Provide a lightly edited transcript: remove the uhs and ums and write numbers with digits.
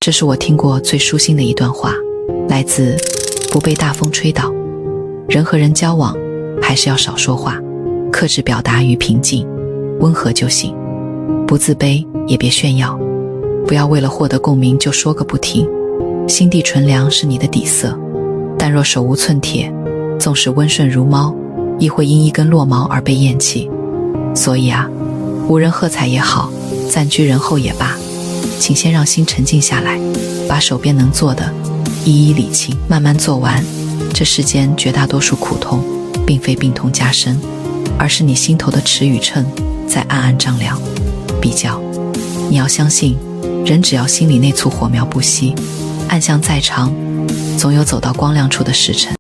这是我听过最舒心的一段话，来自不被大风吹倒。人和人交往，还是要少说话，克制表达与平静，温和就行。不自卑，也别炫耀，不要为了获得共鸣就说个不停。心地纯良是你的底色，但若手无寸铁，纵使温顺如猫，亦会因一根落毛而被厌弃。所以啊，无人喝彩也好，暂居人后也罢，请先让心沉静下来，把手边能做的一一理清，慢慢做完。这世间绝大多数苦痛，并非病痛加深，而是你心头的尺与秤在暗暗丈量。比较，你要相信，人只要心里那簇火苗不熄，暗巷再长，总有走到光亮处的时辰。